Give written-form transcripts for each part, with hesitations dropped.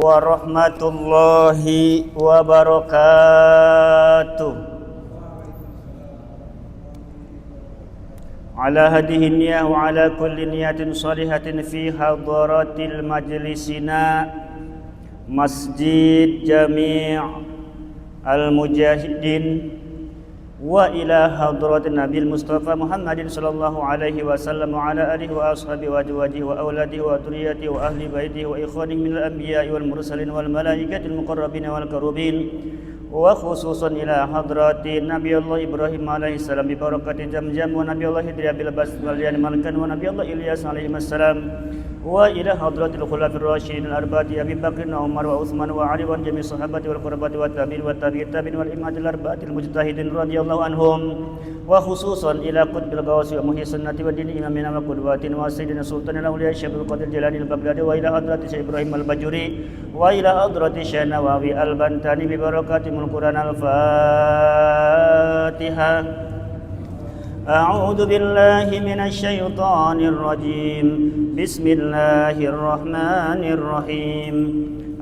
warahmatullahi wabarakatuh. Ala hadhihi niyyah wa ala kulli niyatin shalihatin fi hadaratil majlisina Masjid Jami' Al-Mujahidin wa ila hadratin Nabil Mustafa Muhammadin sallallahu alaihi wasallam wa ala alihi wa ashabihi wa azwajihi wa auladihi wa dhurriyyatihi wa ahli baitihi wa ikhwanihi minal anbiya'i wal mursalin wal malaikatil muqarrabin wal karubin wa khususan ila hadratin Nabiullah Ibrahim alaihi salam bi barakati Jamjam wa Nabiullah Idris bil bas wal yan malkan wa Nabiullah Ilyas alaihi salam wa ila hadratil khulafir rasyidin al-arba'ati Abi Bakr wa Umar wa Utsman wa Ali wa jami' sahabati wal qurabati wa tabi'in wa tabi'in wal immatil arba'atil mujtahidin radhiyallahu anhum wa khususan ila qutbil ghawsi wa muhyi sunnati wa dini imamina wa qudwatin wa sayyidina sultanil awliya Syaikhul Qadir Jilani al-Baghdadi wa ila hadrati Syekh Ibrahim al-Bajuri wa ila hadrati Syekh Nawawi al-Bantani bi barakatimul Qur'an al-Fatihah. أعوذ بالله من الشيطان الرجيم بسم الله الرحمن الرحيم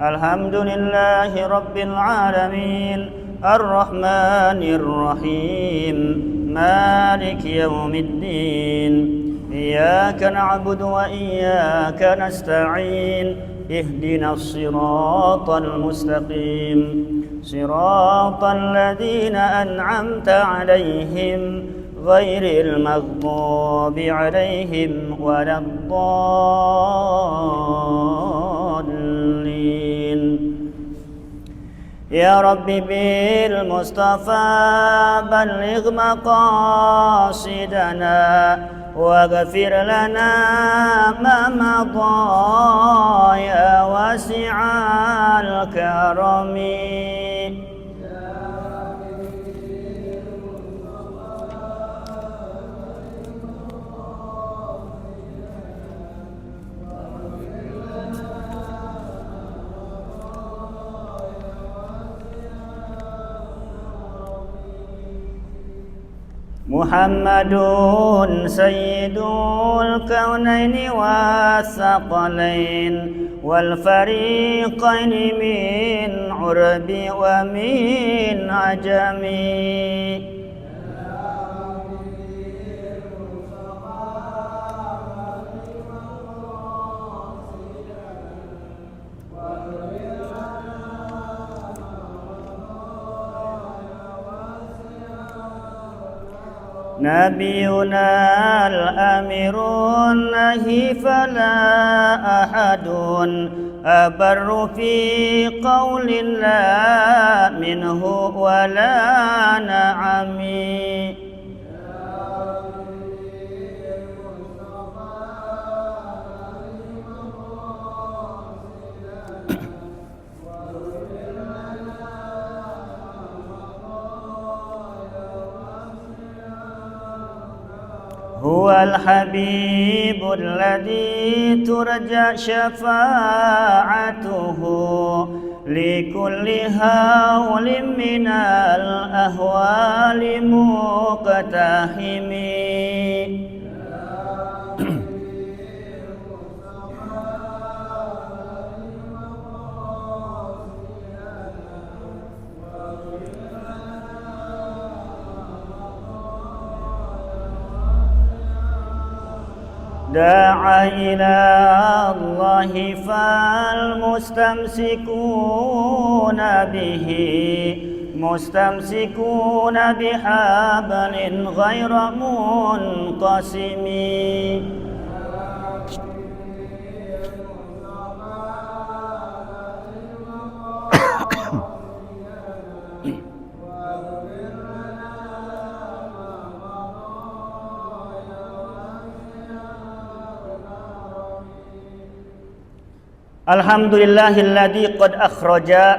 الحمد لله رب العالمين الرحمن الرحيم مالك يوم الدين إياك نعبد وإياك نستعين اهدنا الصراط المستقيم صراط الذين أنعمت عليهم غير المغضوب عليهم ولا الضالين يا رب بالمصطفى بلغ مقاصدنا واغفر لنا ما مضى يا واسع الكرم محمد سيد الكونين والثقلين والفريقين من عرب ومن عجم نبينا الأمير النهي فلا أحد أبر في قول لا منه ولا نعم هو الحبيب الذي ترجى شفاعته لكل هول من الأهوال مقتحم دعا إلى الله فالمستمسكون به مستمسكون بحبل غير منقسم Alhamdulillahilladzi qad akhraja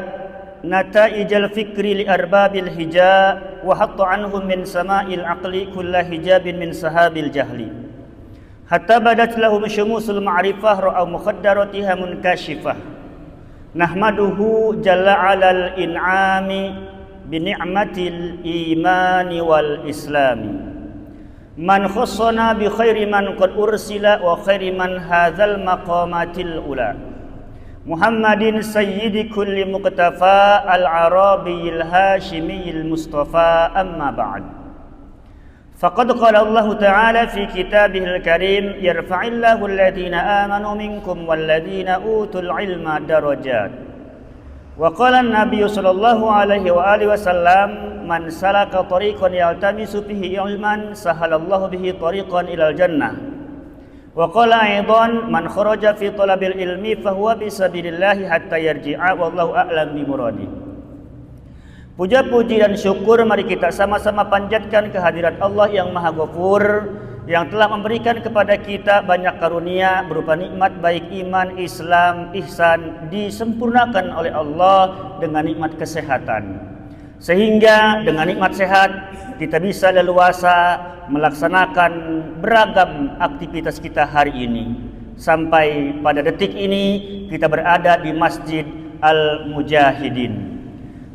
nataijal fikri li arbabil hija wa hatta anhum min sama'il aqli kulla hijabin min sahabil jahli hatta badat lahum syumusul ma'rifah ra'aw mukhaddaratiha munkashifah nahmaduhu jalla 'alal in'ami bi ni'matil imani wal islami man khassana bi khairi man qad ursila wa khairi man hadzal maqamatil ula Muhammadin sayyidi kulli muqtafa al-arabiyil hashimiyil mustafa amma ba'd. Faqad qala Allah Ta'ala fi kitabihil karim yarfa'illahu alladhina amanu minkum walladhina utul ilma darajat. Wa qala an-nabiy sallallahu alaihi wa alihi wasallam man salaka tariqan yaltamisu fihi ilman sahalallahu bihi tariqan ilal jannah. Wa qala aidan man kharaja fi talabil ilmi fahuwa bisabilillahi hatta yarji'a wallahu a'lam bi muradi. Puja-puji dan syukur mari kita sama-sama panjatkan kehadirat Allah yang Maha Ghafur, yang telah memberikan kepada kita banyak karunia berupa nikmat baik iman, Islam, ihsan disempurnakan oleh Allah dengan nikmat kesehatan. Sehingga dengan nikmat sehat kita bisa leluasa melaksanakan beragam aktivitas kita hari ini. Sampai pada detik ini kita berada di Masjid Al-Mujahidin.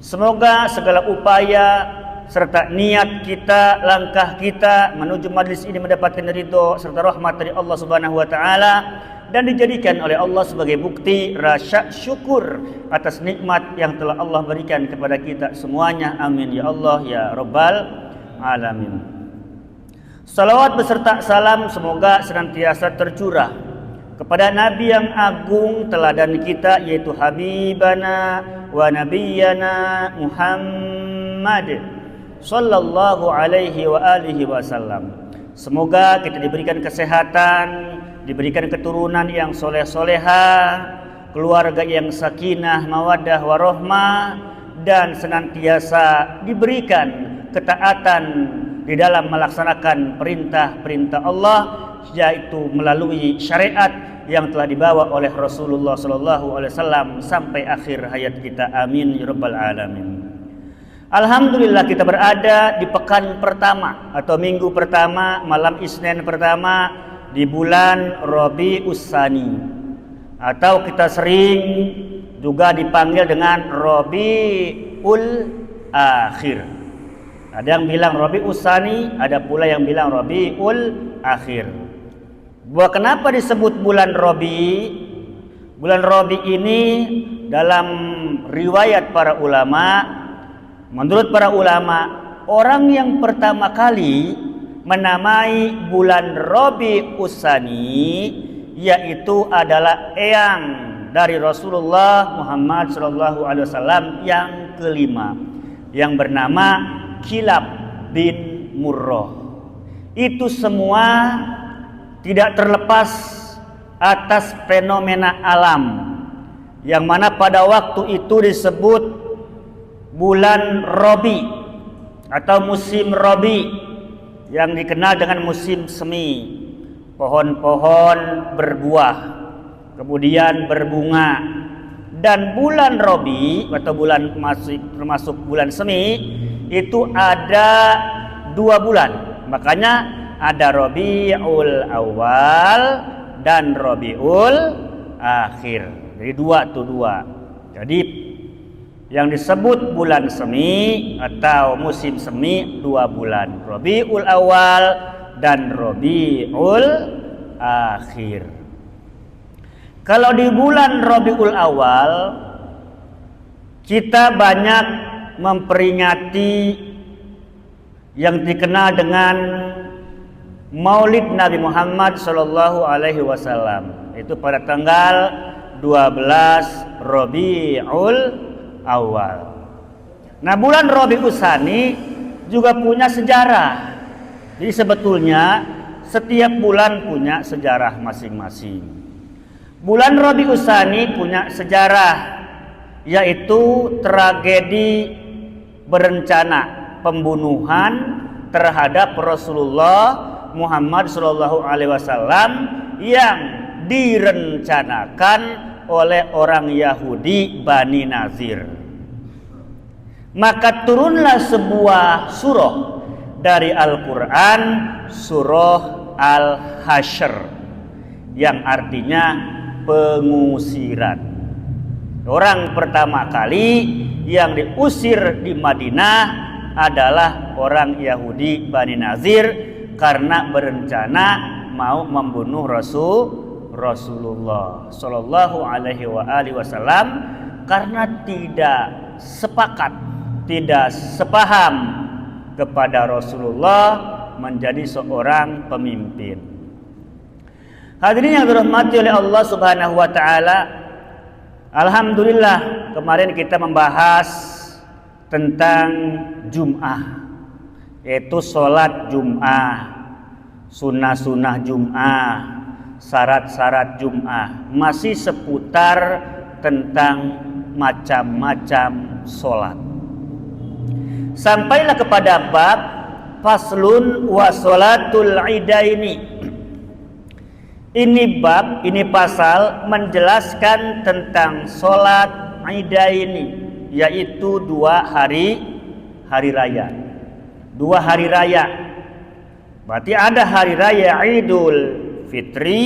Semoga segala upaya serta niat kita, langkah kita menuju majlis ini mendapatkan ridho serta rahmat dari Allah Subhanahu wa taala dan dijadikan oleh Allah sebagai bukti rasa syukur atas nikmat yang telah Allah berikan kepada kita semuanya. Amin ya Allah ya Rabbal alamin. Salawat beserta salam semoga senantiasa tercurah kepada Nabi yang agung teladan kita, yaitu Habibana wa Nabiyyana Muhammad sallallahu alaihi wa alihi wasallam. Semoga kita diberikan kesehatan, diberikan keturunan yang soleh-soleha, keluarga yang sakinah, mawaddah, warahmah, dan senantiasa diberikan ketaatan di dalam melaksanakan perintah-perintah Allah, yaitu melalui syariat yang telah dibawa oleh Rasulullah SAW sampai akhir hayat kita. Amin ya Rabbal alamin. Alhamdulillah kita berada di pekan pertama atau minggu pertama, malam Isnin pertama di bulan Rabiul Tsani, atau kita sering juga dipanggil dengan Rabiul Akhir. Ada yang bilang Rabiul Tsani, ada pula yang bilang Rabiul Akhir. Kenapa disebut bulan Rabi? Bulan Rabi ini dalam riwayat para ulama, menurut para ulama, orang yang pertama kali menamai bulan Rabiul Tsani yaitu adalah eyang dari Rasulullah Muhammad SAW yang kelima, yang bernama Kilab bin Murrah. Itu semua tidak terlepas atas fenomena alam yang mana pada waktu itu disebut bulan Rabi atau musim Rabi, yang dikenal dengan musim semi. Pohon-pohon berbuah kemudian berbunga, dan bulan Rabi atau bulan termasuk bulan semi itu ada 2 bulan. Makanya ada Rabiul Awal dan Rabiul Akhir. Jadi 2. Jadi yang disebut bulan semi atau musim semi 2 bulan, Rabiul Awal dan Rabiul Akhir. Kalau di bulan Rabiul Awal kita banyak memperingati yang dikenal dengan Maulid Nabi Muhammad sallallahu alaihi wasallam, itu pada tanggal 12 Rabiul Awal. Nah, bulan Rabiul Tsani juga punya sejarah. Jadi sebetulnya setiap bulan punya sejarah masing-masing. Bulan Rabiul Tsani punya sejarah, yaitu tragedi berencana pembunuhan terhadap Rasulullah Muhammad sallallahu alaihi wasallam yang direncanakan oleh orang Yahudi Bani Nazir. Maka turunlah sebuah surah dari Al-Quran, surah Al-Hasyr, yang artinya pengusiran. Orang pertama kali yang diusir di Madinah adalah orang Yahudi Bani Nazir karena berencana mau membunuh Rasulullah sallallahu alaihi wasallam karena tidak sepakat, tidak sepaham kepada Rasulullah menjadi seorang pemimpin. Hadirin yang dirahmati oleh Allah Subhanahu wa taala, alhamdulillah kemarin kita membahas tentang Jum'ah, yaitu sholat Jum'ah, sunnah-sunnah Jum'ah, syarat-syarat Jum'ah, masih seputar tentang macam-macam sholat. Sampailah kepada bab faslun wa sholatul idaini. Ini bab, ini pasal menjelaskan tentang sholat idaini, yaitu dua hari raya. Dua hari raya. Berarti ada hari raya Idul Fitri,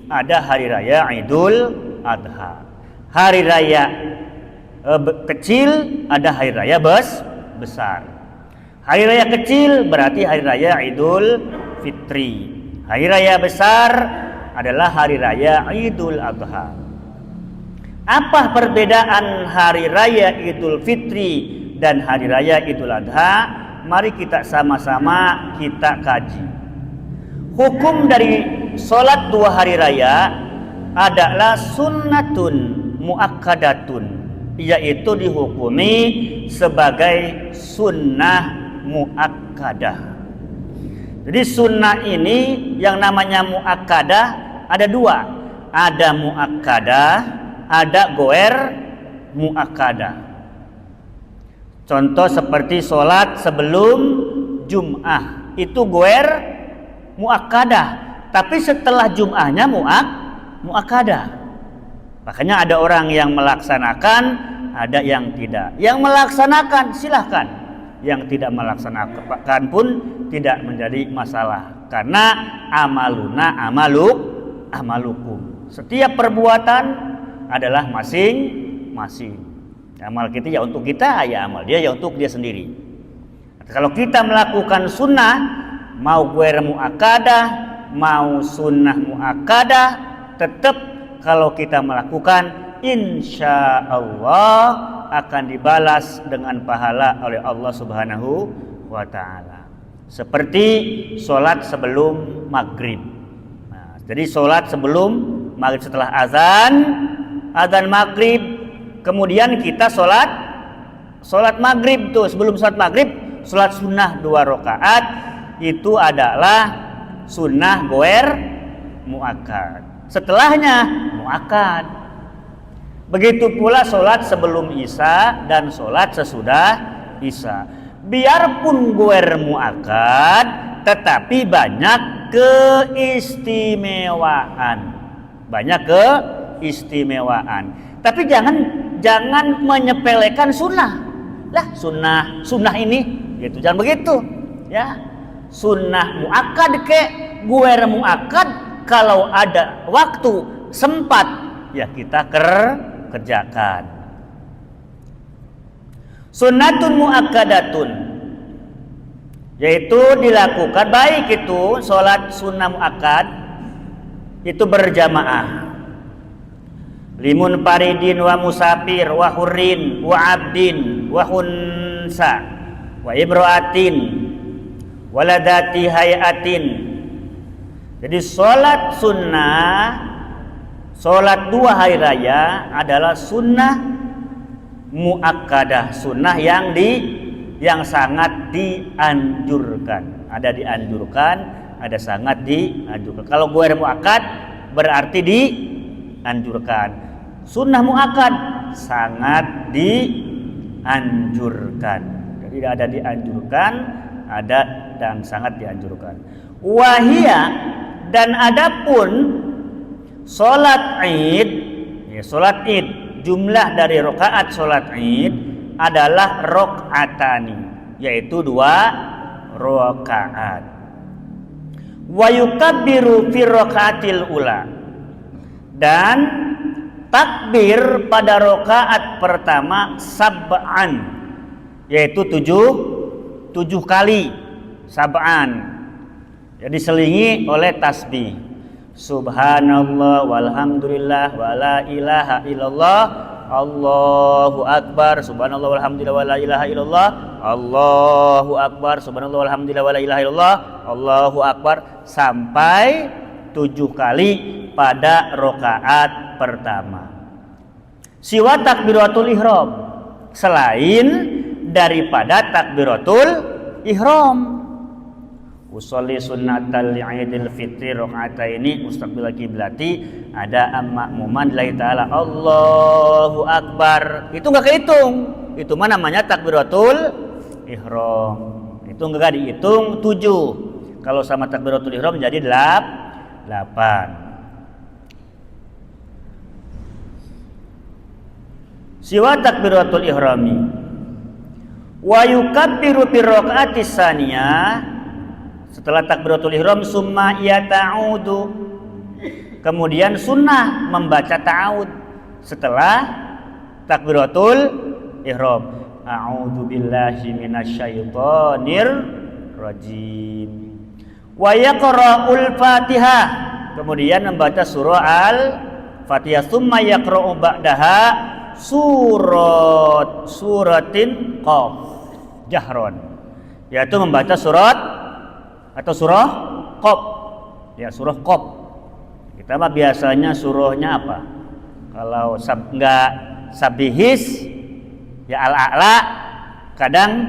ada hari raya Idul Adha. Hari raya kecil, ada hari raya besar. Hari raya kecil berarti hari raya Idul Fitri. Hari raya besar adalah hari raya Idul Adha. Apa perbedaan hari raya Idul Fitri dan hari raya Idul Adha? Mari kita sama-sama kita kaji. Hukum dari sholat dua hari raya adalah sunnatun muakkadatun, yaitu dihukumi sebagai sunnah muakkadah. Jadi sunnah ini yang namanya muakkadah ada dua, ada muakkadah, ada goer muakkadah. Contoh seperti sholat sebelum Jum'ah itu goer muakkadah, tapi setelah Jum'ahnya muakkadah. Makanya ada orang yang melaksanakan, ada yang tidak. Yang melaksanakan silahkan, yang tidak melaksanakan pun tidak menjadi masalah, karena amaluna amalukum. Setiap perbuatan adalah masing-masing. Amal kita ya untuk kita, ya amal dia ya untuk dia sendiri. Kalau kita melakukan sunnah, mau goer muakkadah, mau sunnah muakkadah, tetap kalau kita melakukan, insya Allah akan dibalas dengan pahala oleh Allah Subhanahu wa ta'ala. Seperti sholat sebelum maghrib. Nah, jadi sholat sebelum maghrib, setelah azan maghrib, kemudian kita sholat maghrib tuh. Sebelum sholat maghrib, sholat sunnah 2 rakaat, itu adalah sunnah goer muakkad. Setelahnya muakkad. Begitu pula sholat sebelum isya dan sholat sesudah isya. Biarpun goer muakkad, tetapi banyak keistimewaan. Banyak keistimewaan. Tapi jangan menyepelekan sunnah. Lah sunnah ini gitu. Jangan begitu, ya. Sunnah muakkad goer muakkad, kalau ada waktu sempat ya kita kerjakan. Sunnatun muakkadatun, yaitu dilakukan baik itu sholat sunnah muakkad itu berjamaah. Limun paridin wa musafir wa hurrin wa abdin wa hunsa wa ibraatin waladati hayatin. Jadi sholat sunnah, sholat 2 hari raya adalah sunnah muakkadah, sunnah yang sangat dianjurkan. Ada dianjurkan, ada sangat dianjurkan. Kalau goer muakkad berarti dianjurkan. Sunnah muakkad sangat dianjurkan. Jadi ada dianjurkan, ada dan sangat dianjurkan. Wahia, dan adapun sholat id, ya, sholat id, jumlah dari rakaat sholat id adalah rakaatani, yaitu 2 rakaat. Wa yukabbiru fi rakaatil ula, dan takbir pada rakaat pertama sab'an, yaitu 7 kali sab'an. Jadi diselingi oleh tasbih. Subhanallah walhamdulillah wala ilaha illallah Allahu akbar. Subhanallah walhamdulillah wala ilaha illallah Allahu akbar. Subhanallah walhamdulillah wala ilaha illallah Allahu akbar, sampai 7 kali pada rakaat pertama. Siwa takbiratul ihram, selain daripada takbiratul ihram. Usolli sunnatal idil fitri rakaataini mustaqbil qiblati, ada makmuman lillahi ta'ala Allahu akbar. Itu enggak kehitung. Itu mah namanya takbiratul ihram. Itu enggak dihitung 7. Kalau sama takbiratul ihram jadi 8. Siwa takbiratul ihrami wa yukabbiru fi raq'atis tsaniyah, setelah takbiratul ihram summa yata'udu, kemudian sunnah membaca ta'awud setelah takbiratul ihram. A'udzu billahi minasyaitonir rajim. Wa yaqra'ul Fatihah, kemudian membaca surah Al-Fatihah. Summa yaqra'u ba'daha suratin Qaf jahron, yaitu membaca surat atau surah Qaf. Ya, surah Qaf. Kita mah biasanya surahnya apa? Kalau enggak Sabihis ya Al-A'la, kadang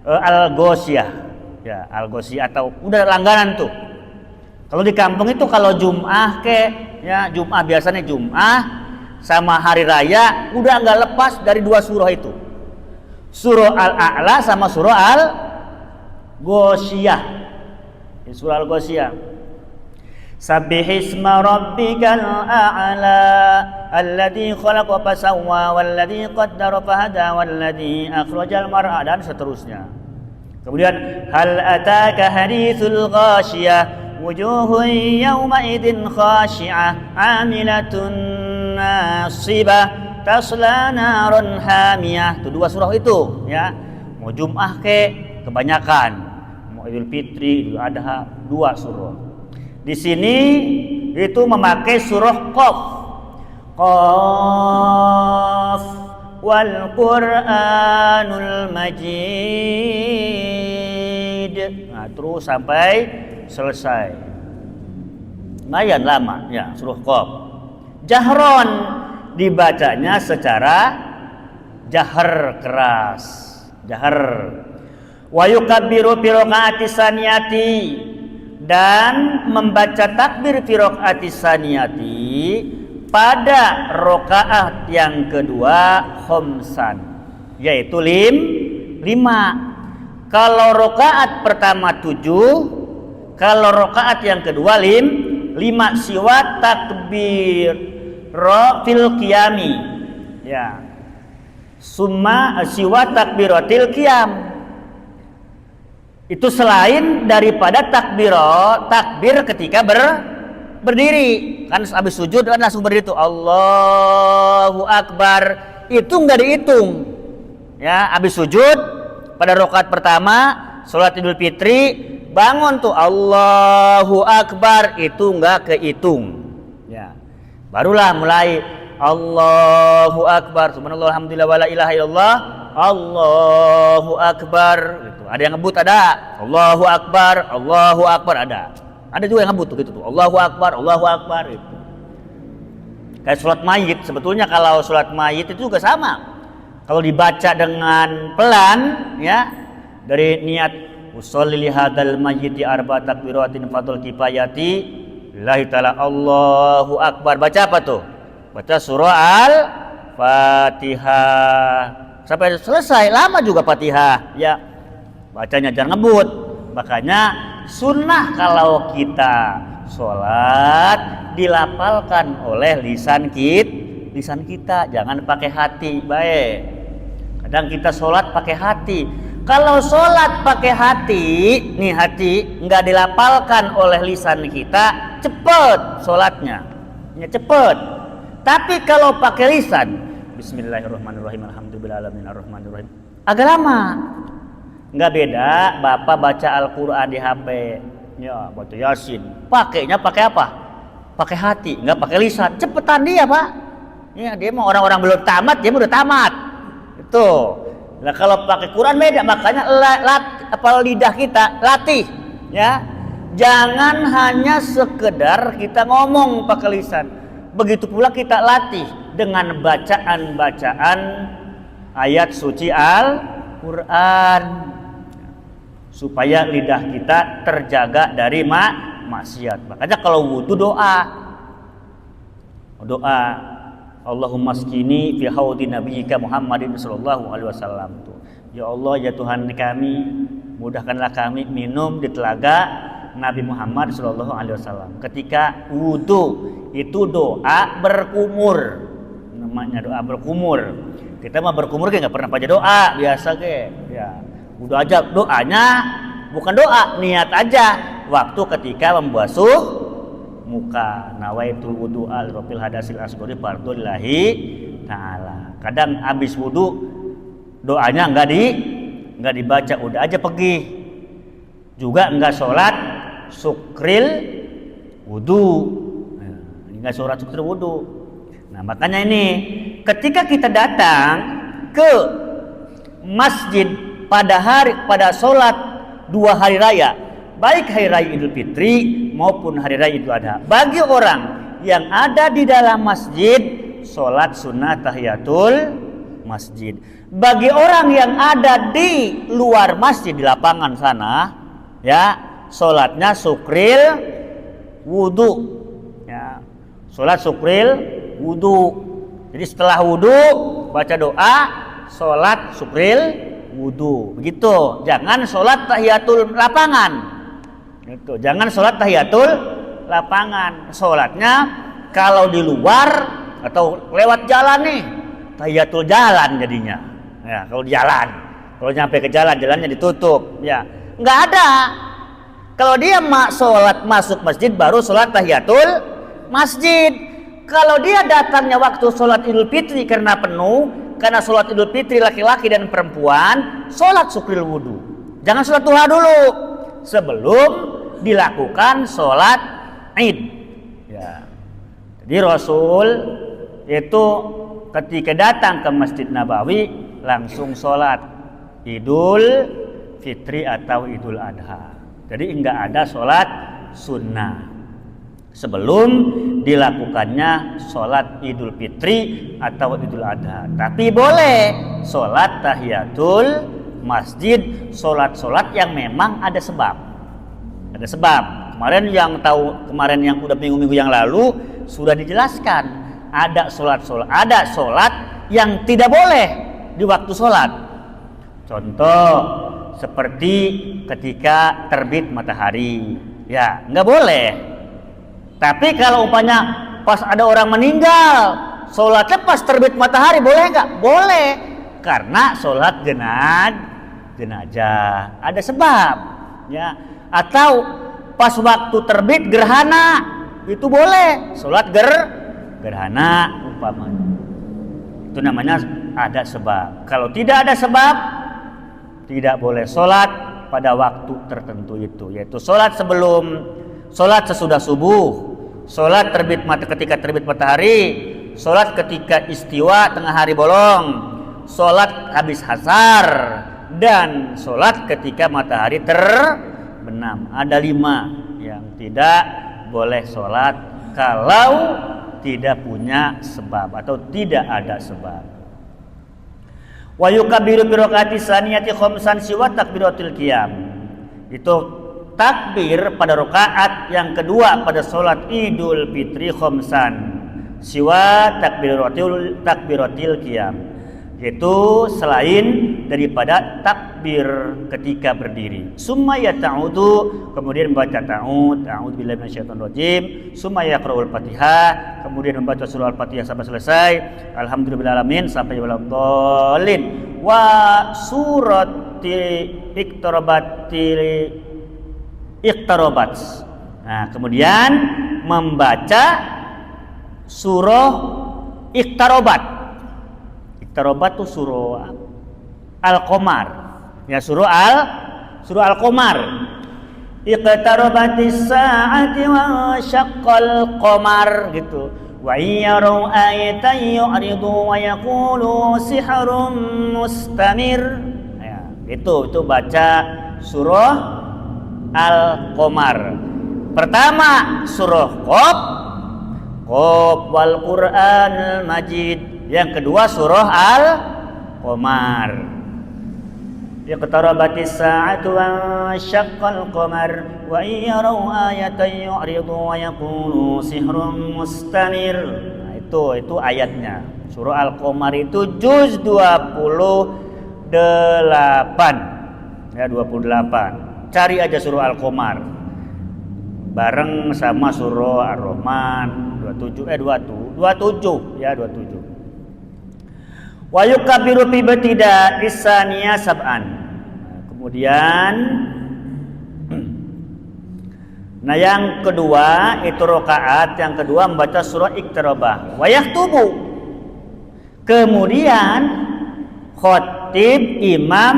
Al-Ghoshiyah. Ya, Al-Ghoshiyah atau udah langganan tuh. Kalau di kampung itu kalau Jum'ah ya Jum'ah biasanya Jum'ah sama hari raya udah enggak lepas dari 2 surah itu. Surah Al-A'la sama surah Al-Ghoshiyah. Surah Al-Ghoshiyah. Sabbihisma rabbikal a'la alladzi khalaqa fasawwa walladzi qaddara fahada walladzi akhrajal mar'a, dan seterusnya. Kemudian hal ataka haditsul ghashiyah wujuhun yawma idzin khashi'ah 'amilatun nasibah tasla naran hamiyah. Itu 2 surah itu ya. Mau Jum'ah kebanyakan, Idul Fitri, Idul Adha, 2 surah. Di sini itu memakai surah Qaf. Qaf wal Qur'anul Majid. Nah, terus sampai selesai. Lumayan lama ya surah Qaf. Jahron, dibacanya secara jahar keras. Jahar. Wa yukabbiru fi raq'atis tsaniyati, dan membaca takbir fi raq'atis tsaniyati pada rakaat yang kedua khamsan, yaitu 5. Kalau rakaat pertama 7, kalau rakaat yang kedua 5. Siwa takbir fil qiyami, ya. Summa siwa takbiratil qiyam, itu selain daripada takbir ketika berdiri. Kan habis sujud kan langsung berdiri tuh Allahu Akbar, itu enggak dihitung. Ya, habis sujud pada rakaat pertama salat Idul Fitri, bangun tuh Allahu Akbar, itu enggak kehitung. Ya. Barulah mulai Allahu Akbar, subhanallah alhamdulillah wala ilaha illallah Allahu Akbar gitu. Ada yang ngebut, ada Allahu Akbar ada. Ada juga yang ngebut gitu tuh Allahu Akbar gitu. Kayak sholat mayit, sebetulnya kalau sholat mayit itu juga sama. Kalau dibaca dengan pelan ya, dari niat usolli li hadzal mayyiti arba takbiratin fadl kifayati lillahi ta'ala Allahu Akbar. Baca apa tuh? Baca surah Al-Fatihah sampai selesai, lama juga Fatihah ya, bacanya jangan ngebut. Makanya sunnah kalau kita sholat dilafalkan oleh lisan kita, jangan pakai hati. Baik, kadang kita sholat pakai hati. Kalau sholat pakai hati, nih hati nggak dilafalkan oleh lisan kita, cepet sholatnya, ya cepet. Tapi kalau pakai lisan, Bismillahirrahmanirrahim, alhamdulillahirabbil alamin, agak lama. Nggak beda Bapak baca Al-Qur'an di HP, ya baca Yasin, pakainya pakai apa? pakai hati, nggak pakai lisan. Cepetan dia, Pak. Ya, dia mau orang-orang belum tamat, dia udah tamat. Itu. Nah, kalau pakai Quran beda, makanya lidah kita latih, ya. Jangan hanya sekedar kita ngomong pakai lisan. Begitu pula kita latih dengan bacaan-bacaan ayat suci Al-Quran, supaya lidah kita terjaga dari maksiat. Makanya kalau wudu doa Allahumma skini fi haudi nabiyyika Muhammadin sallallahu alaihi wasallam. Ya Allah, ya Tuhan kami, mudahkanlah kami minum di telaga Nabi Muhammad sallallahu alaihi wasallam. Ketika wudu itu doa berkumur. Namanya doa berkumur. Kita mah berkumur nggak pernah baca doa, biasa ya. Udah aja doanya bukan doa, niat aja waktu ketika membasuh muka, nawaitul wudu'a li rabbil hadasil asghari fardhulillahi ta'ala. Kadang habis wudu doanya enggak dibaca, udah aja pergi. Juga enggak sholat sukril wudu. Enggak sholat sukril wudu. Nah, makanya ini ketika kita datang ke masjid pada sholat 2 hari raya, baik hari raya Idul Fitri maupun hari raya Idul Adha, bagi orang yang ada di dalam masjid, sholat sunnah tahiyatul masjid. Bagi orang yang ada di luar masjid, di lapangan sana, ya, sholatnya sukril wudu, ya, sholat sukril wudu. Jadi setelah wudu baca doa, sholat sukril wudu, begitu. Jangan sholat tahiyatul lapangan. Itu, jangan sholat tahiyatul lapangan. Sholatnya kalau di luar atau lewat jalan nih, tahiyatul jalan jadinya. Ya, kalau di jalan, kalau nyampe ke jalannya ditutup. Ya, nggak ada. Kalau dia sholat masuk masjid baru sholat tahiyatul masjid. Kalau dia datangnya waktu sholat Idul Fitri karena penuh, karena sholat Idul Fitri laki-laki dan perempuan, sholat sukril wudu. Jangan sholat duha dulu sebelum dilakukan sholat Id. Ya. Jadi Rasul itu ketika datang ke Masjid Nabawi langsung sholat Idul Fitri atau Idul Adha. Jadi enggak ada sholat sunnah sebelum dilakukannya sholat Idul Fitri atau Idul Adha. Tapi boleh sholat tahiyatul masjid, sholat yang memang ada sebab. Ada sebab. Kemarin yang udah minggu-minggu yang lalu sudah dijelaskan. Ada sholat yang tidak boleh di waktu sholat. Contoh seperti ketika terbit matahari, ya nggak boleh. Tapi kalau umpamanya pas ada orang meninggal, sholatnya pas terbit matahari, boleh nggak? Boleh, karena sholat jenazah ada sebab, ya. Atau pas waktu terbit gerhana itu boleh, sholat gerhana umpamanya. Itu namanya ada sebab. Kalau tidak ada sebab, tidak boleh sholat pada waktu tertentu itu, yaitu sholat sesudah subuh, sholat ketika terbit matahari, sholat ketika istiwa tengah hari bolong, sholat habis asar, dan sholat ketika matahari terbenam. Ada 5 yang tidak boleh sholat kalau tidak punya sebab atau tidak ada sebab. Wa yukabbiru bi rakaati saniyati khamsan siwa takbiratul qiyam. Itu takbir pada rakaat yang kedua pada sholat Idul Fitri khamsan siwa takbiratil qiyam, yaitu selain daripada takbir ketika berdiri. Summa yata'udu, kemudian membaca ta'ud, a'udzubillahi minasyaitonir rajim, summa yaqra'ul Fatihah, kemudian membaca surah Al-Fatihah sampai selesai, alhamdulillahirabbil alamin sampai waladhdallin, wa surati iqtarabat. Nah, kemudian membaca surah iqtarabat. Iqtarabat itu surah Al-Qamar. Ya, surah Al-Qamar. iqtarabatis sa'ati wa syaqqal qamar gitu. Wa yaru ayatan yu'ridu wa yaqulu sihrun mustamir. Ya, itu baca surah Al-Qamar. Pertama surah Qaf wal Qur'anil Majid. Yang kedua surah Al-Qamar. Iqtarabatis sa'atu wa syaqqal qamar wa yaru ayatan yu'ridu wa yaqulu sihrun mustamir. Nah, itu ayatnya. Surah Al-Qamar itu juz 28. Ya, 28. Cari aja surah Al-Qamar. Bareng sama surah Ar-Rahman 27 ya 27. Wa yukabbiru fi ibtida isaniya sab'an. Kemudian nah yang kedua itu rakaat yang kedua membaca surah Iqtarabah wa yaktubu. Kemudian khatib imam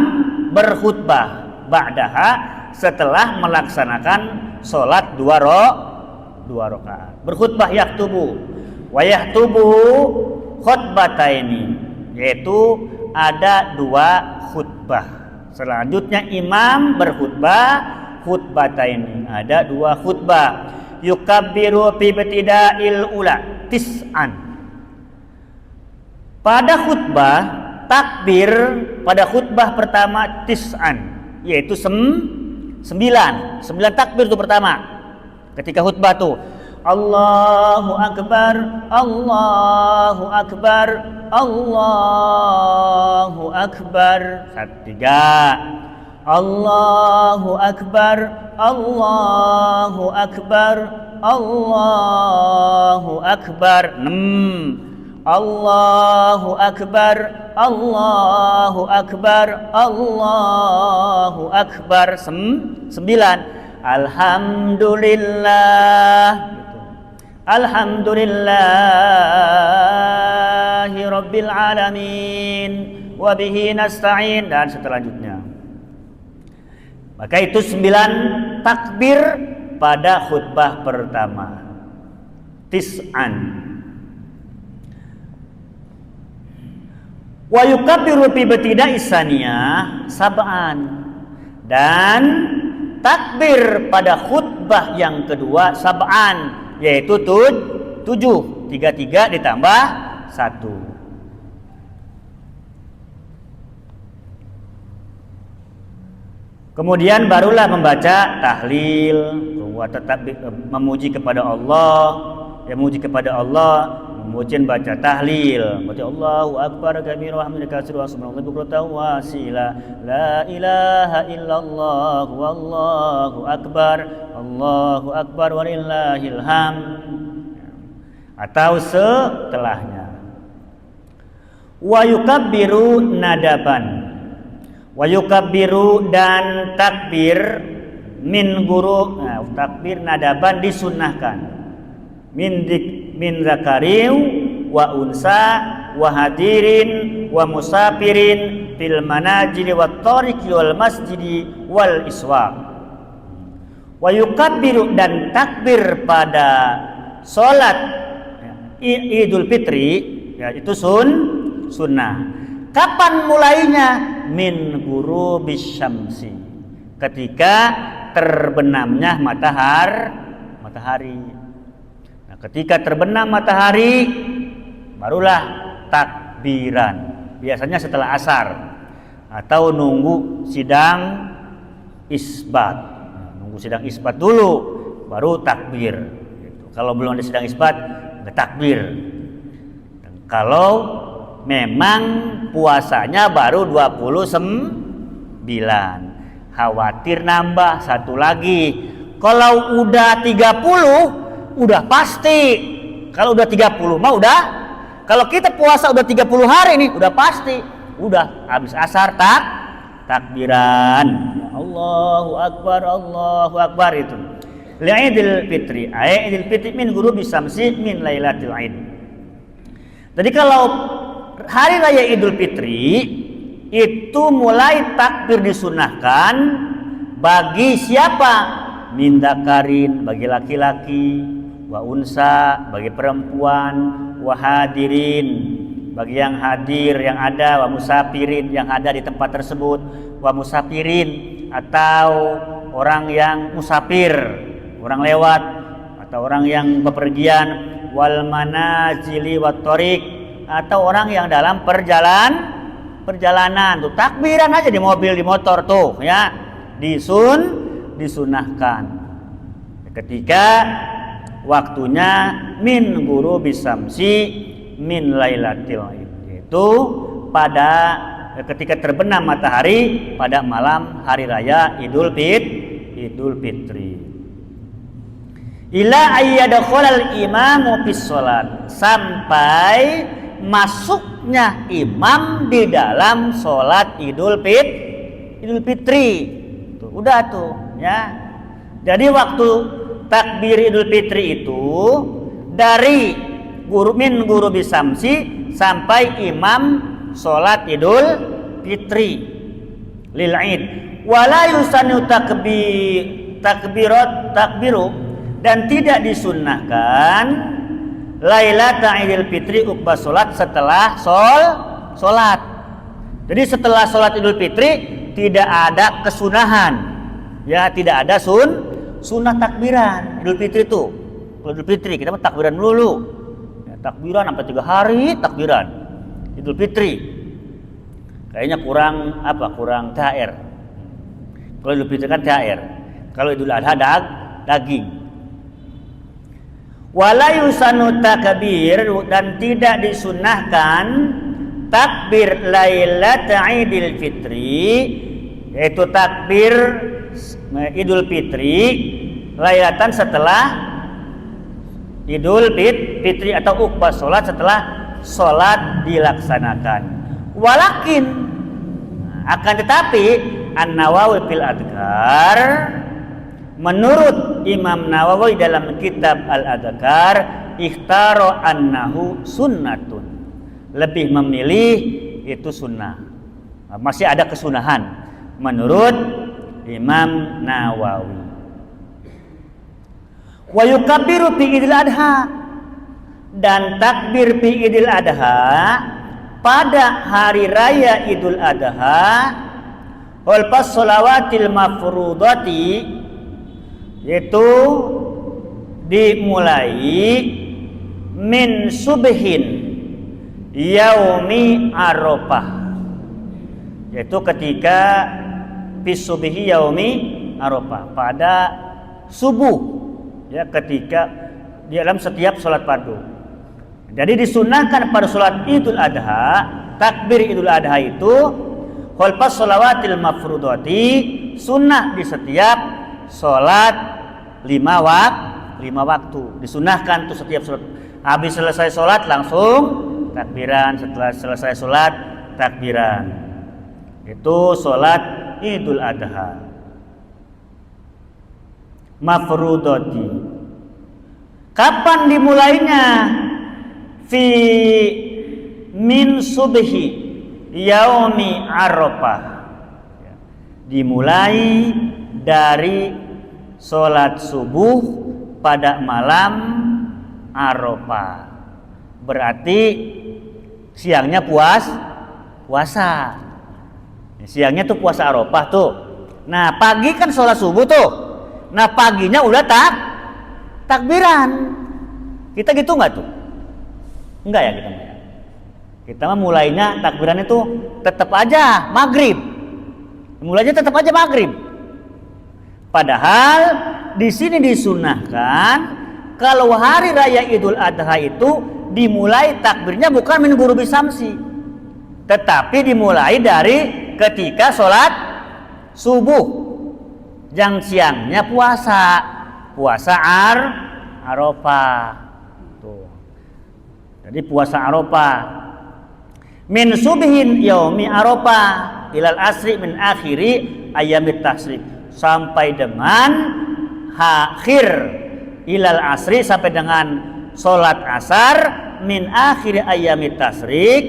berkhutbah ba'daha setelah melaksanakan salat dua rakaat. Berkhutbah yaktubu wa yaktubu khutbataini, yaitu ada dua khutbah. Selanjutnya imam berkhutbah khutbataini, ada dua khutbah. Yukabbiru fi ibtida'il ula tis'an. Pada khutbah takbir pada khutbah pertama tis'an, yaitu 9 takbir itu pertama. Ketika khutbah tuh Allahu Akbar, Allahu Akbar, Allahu Akbar. 3. Allahu Akbar, Allahu Akbar, Allahu Akbar. 6. Allahu Akbar, Allahu Akbar, Allahu Akbar. 9. Alhamdulillah. Alhamdulillahi Rabbil Alamin wa bihi nasta'in, dan selanjutnya. Maka itu 9 takbir pada khutbah pertama. Tis'an. Wa yukabbiru fi ibtida'i saniyah sab'an. Dan takbir pada khutbah yang kedua sab'an, yaitu 7. 3 ditambah 1. Kemudian barulah membaca tahlil, memuji kepada Allah, kemudian baca tahlil, baca Allahu Akbar kabira wa hamdaka katsiran wa subhanallahi bukratan wa asila, la ilaha illallah wallahu akbar, Allahu akbar walillahil hamd, atau setelahnya. Wa yukabbiru nadaban. Wa yukabbiru dan takbir min guru. Nah, takbir nadaban disunnahkan. Min zakarin wa unsa wa hadirin wa musafirin fil manajili wat tariqi wal masjidi wal iswaq. Wa yukabbiru dan takbir pada salat Idul Fitri, ya, itu sunnah. Kapan mulainya? Min ghurubis syamsi, ketika terbenamnya matahari. Nah, ketika terbenam matahari barulah takbiran. Biasanya setelah asar atau nunggu sidang isbat. Nunggu sidang isbat dulu baru takbir. Kalau belum ada sidang isbat, nggak takbir. Dan kalau memang puasanya baru 29, khawatir nambah satu lagi. Kalau udah 30, udah pasti. Kalau udah 30 mah udah. Kalau kita puasa udah 30 hari nih, udah pasti. Udah habis asar takbiran. Allahu Akbar itu. Idul Fitri, Idul Fitri min ghurubi syamsi min lailatul Aid. Jadi kalau hari raya Idul Fitri itu mulai takbir disunahkan bagi siapa? min dzakarin bagi laki-laki, wa unsa bagi perempuan, wa hadirin bagi yang hadir yang ada, wa musafirin yang ada di tempat tersebut, wa musafirin atau orang yang musafir, orang lewat atau orang yang bepergian, wal manazili wat thoriq atau orang yang dalam perjalanan tuh takbiran aja di mobil di motor tuh ya disunahkan ketika waktunya min guru bisamsi min lailatil id, yaitu pada ketika terbenam matahari pada malam hari raya Idul Fitri. Ila ayyadkhulal imamu fis shalat, sampai masuknya imam di dalam sholat Idul Fitri. Tuh, udah tuh ya. Jadi waktu takbir Idul Fitri itu dari guru bisamsi sampai imam sholat Idul Fitri lil Id. Wala yusanu takbiru dan tidak disunnahkan Lailata Idul Fitri uqba sholat setelah sholat. Jadi setelah sholat Idul Fitri tidak ada kesunahan, ya tidak ada sunnah takbiran Idul Fitri itu. Kalau Idul Fitri kita takbiran dulu. Takbiran sampai 3 hari takbiran Idul Fitri. Kayaknya kurang THR. Kalau Idul Fitri kan THR. Kalau Idul Adha daging. Wala yusanu takbir dan tidak disunahkan takbir Lailatul Idul Fitri, yaitu takbir Idul Fitri lailatan setelah Idul Fitri atau uqba sholat setelah sholat dilaksanakan. Walakin akan tetapi An-Nawawi fil Adhkar, menurut Imam Nawawi dalam kitab Al-Adhkar, ikhtaro annahu sunnatun, lebih memilih itu sunnah. Masih ada kesunahan menurut Imam Nawawi. Wa yukabbiru fi Idul Adha, dan takbir fi Idul Adha pada hari raya Idul Adha wal sholawatil mafrudati, yaitu dimulai min subhin yaumi Arafah, yaitu ketika fi subhi yaumi Arafah, pada subuh ya, ketika di dalam setiap sholat fardu. Jadi disunahkan pada sholat Idul Adha, takbir Idul Adha itu khalfas sholawatil mafrudati, sunnah di setiap sholat 5 waktu. Disunahkan tuh setiap sholat. Habis selesai sholat langsung takbiran, setelah selesai sholat takbiran. Itu sholat Idul Adha mafrudati. Kapan dimulainya? Fi min subhi yaumi Arafah, dimulai dari sholat subuh pada malam Arafah. Berarti siangnya puasa. Siangnya tuh puasa Arafah tuh. Nah pagi kan sholat subuh tuh. Nah paginya udah takbiran. Kita gitu nggak tuh? Enggak ya kita. Kita mah mulainya takbiran itu tetap aja maghrib. Mulainya tetap aja maghrib. Padahal di sini disunahkan kalau hari raya Idul Adha itu dimulai takbirnya bukan min ghurubi samsi, tetapi dimulai dari ketika sholat subuh, yang siangnya puasa Arafah. Tuh. Jadi puasa Arafah min subhin yaumi Arafah ilal asri min akhiri ayyamit tasrik, sampai dengan akhir ilal asri, sampai dengan sholat asar min akhir ayyamit tasrik,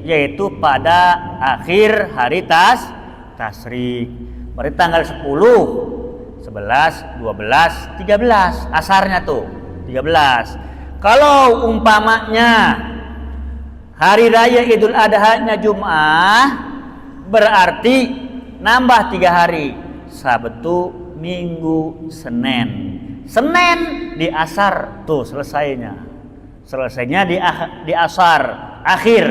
yaitu pada akhir hari tasrik. Berarti tanggal 10 11, 12, 13. Asarnya tuh 13. Kalau umpamanya hari raya Idul Adha-nya Jum'ah, berarti nambah 3 hari. Sabtu, Minggu, Senin. Senin di asar tuh selesainya. Selesainya di asar akhir.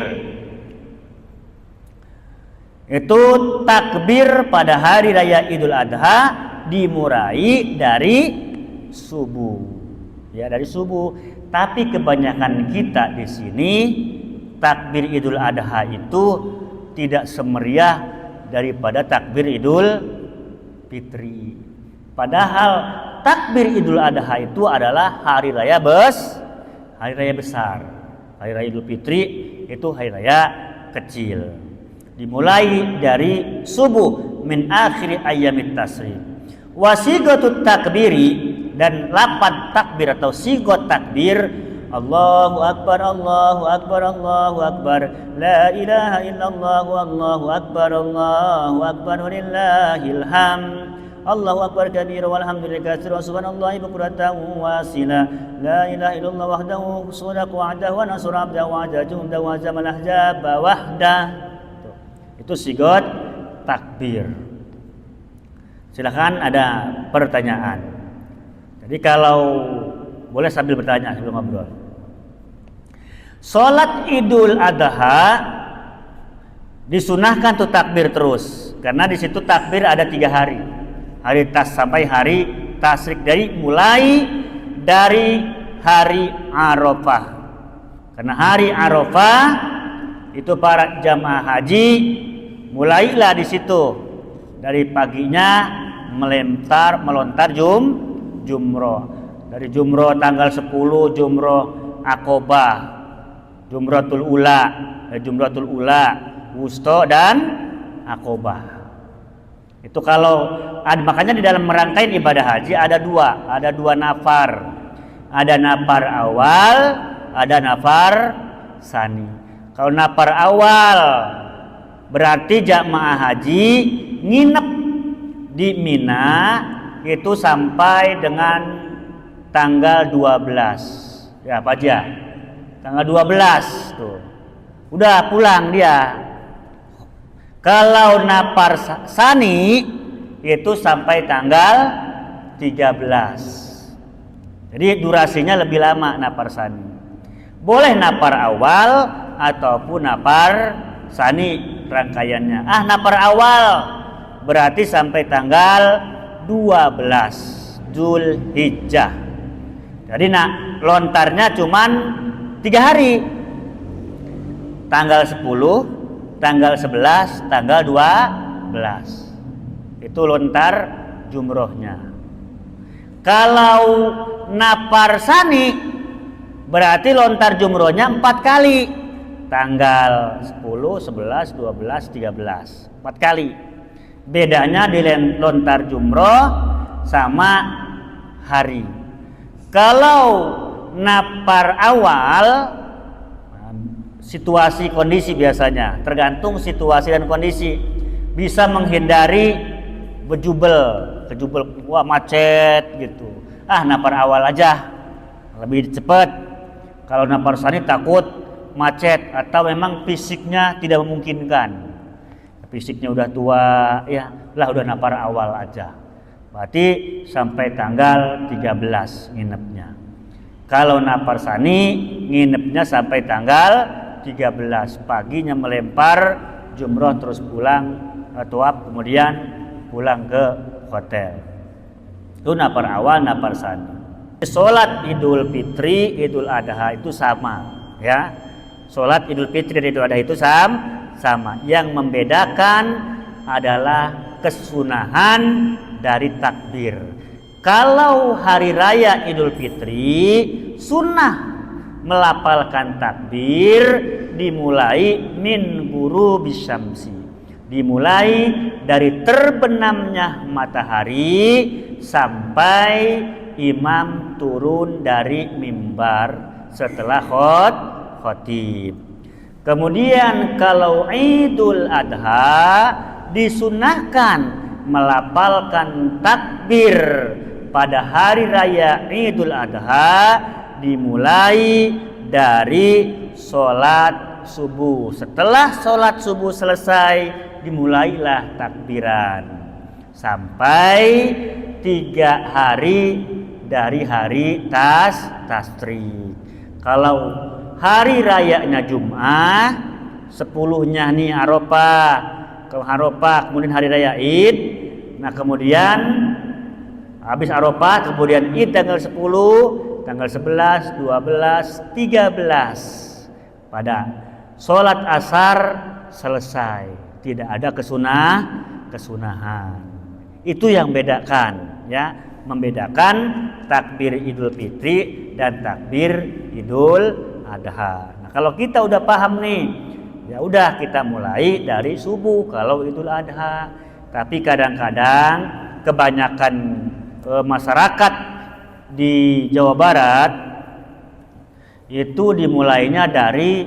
Itu takbir pada hari raya Idul Adha dimulai dari subuh. Ya, dari subuh. Tapi kebanyakan kita di sini takbir Idul Adha itu tidak semeriah daripada takbir Idul Fitri. Padahal takbir Idul Adha itu adalah hari raya besar. Hari raya Idul Fitri itu hari raya kecil. Dimulai dari subuh min akhir ayyamit tasrik. Wasigatut takbiri, dan lapan takbir atau sigot takbir, Allahu Akbar, Allahu Akbar, Allahu Akbar, la ilaha illallah, Allahu Akbar, Allahu Akbar, walillahil hamd, Allahu Akbar kabira walhamdulillahi katsiran, subhanallahi bukratan wa asila, la ilaha illallah wahdahu sadaqa wa'dahu wa nasara 'abdahu wa ajaza wa zamal ahzaba wahdah. Itu sigot takbir. Silakan ada pertanyaan. Jadi kalau boleh sambil bertanya sebelum ngobrol. Salat Idul Adha disunahkan tuh takbir terus, karena di situ takbir ada 3 hari. Hari sampai hari tasrik, dari mulai dari hari Arafah. Karena hari Arafah itu para jamaah haji mulailah di situ dari paginya melontar jumroh. Dari jumroh tanggal 10 jumroh Aqobah, Jumratul Ula, Wusta dan Aqobah. Itu kalau makanya di dalam merangkaian ibadah haji ada dua nafar. Ada nafar awal, ada nafar sani. Kalau nafar awal berarti jamaah haji nginep di Mina itu sampai dengan tanggal 12. Ya, Pak Haji. Tanggal 12 tuh. Udah pulang dia. Kalau nafar sani itu sampai tanggal 13. Jadi durasinya lebih lama nafar sani. Boleh nafar awal ataupun nafar sani rangkaiannya. Nafar awal berarti sampai tanggal 12 Zulhijjah. Jadi lontarnya cuman 3 hari. Tanggal 10, tanggal 11, tanggal 12. Itu lontar jumrohnya. Kalau nafar sani berarti lontar jumrohnya 4 kali. Tanggal 10, 11, 12, 13. 4 kali. Bedanya di lontar jumroh sama hari. Kalau nafar awal, situasi kondisi biasanya, tergantung situasi dan kondisi, bisa menghindari kejubel, wah macet gitu. Nafar awal aja lebih cepat. Kalau nafar sani takut macet atau memang fisiknya tidak memungkinkan. Fisiknya udah tua, ya lah udah nafar awal aja. Berarti sampai tanggal 13 nginepnya. Kalau nafar sani nginepnya sampai tanggal 13, paginya melempar jumroh terus pulang tawaf, kemudian pulang ke hotel. Itu nafar awal, nafar sani. Salat Idul Fitri, Idul Adha itu sama, ya. Salat Idul Fitri dan Idul Adha itu sama. Yang membedakan adalah kesunahan dari takbir. Kalau hari raya Idul Fitri sunnah melafalkan takbir dimulai min ghurubis syamsi, dimulai dari terbenamnya matahari sampai imam turun dari mimbar setelah khotib. Kemudian kalau Idul Adha disunahkan melafalkan takbir pada hari raya Idul Adha dimulai dari sholat subuh. Setelah sholat subuh selesai, dimulailah takbiran sampai 3 hari dari hari tasrik. Kalau hari rayanya Jum'ah, 10-nya nih Arafah, kemudian hari raya Id. Nah kemudian habis Arafah, kemudian Id tanggal 10, tanggal 11, 12, 13. Pada sholat asar selesai, tidak ada kesunahan. Itu yang bedakan, ya, membedakan takbir Idul Fitri dan takbir Idul Adha. Nah, kalau kita udah paham nih, ya udah kita mulai dari subuh kalau Idul Adha. Tapi kadang-kadang kebanyakan masyarakat di Jawa Barat itu dimulainya dari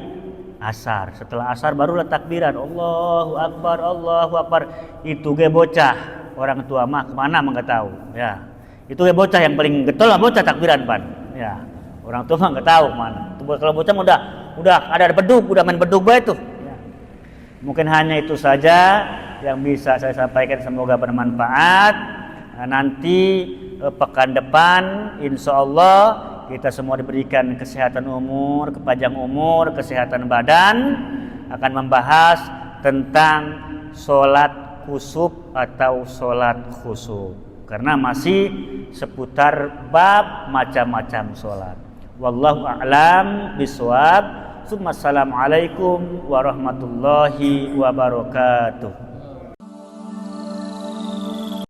asar. Setelah asar barulah takbiran, Allahu Akbar, Allahu Akbar. Itu ge bocah, orang tua mah kemana nggak tahu, ya. Itu ge bocah yang paling getol lah bocah takbiran pan, ya. Orang tua mah nggak tahu mana. Kalau bocah udah ada bedug, udah main bedug bae tuh. Ya. Mungkin hanya itu saja yang bisa saya sampaikan, semoga bermanfaat. Nah, nanti pekan depan insya Allah kita semua diberikan kesehatan umur, kepanjang umur, kesehatan badan, akan membahas tentang sholat khusuf atau sholat khusyuk, karena masih seputar bab macam-macam sholat. Wallahu a'lam bishawab. Assalamualaikum warahmatullahi wabarakatuh.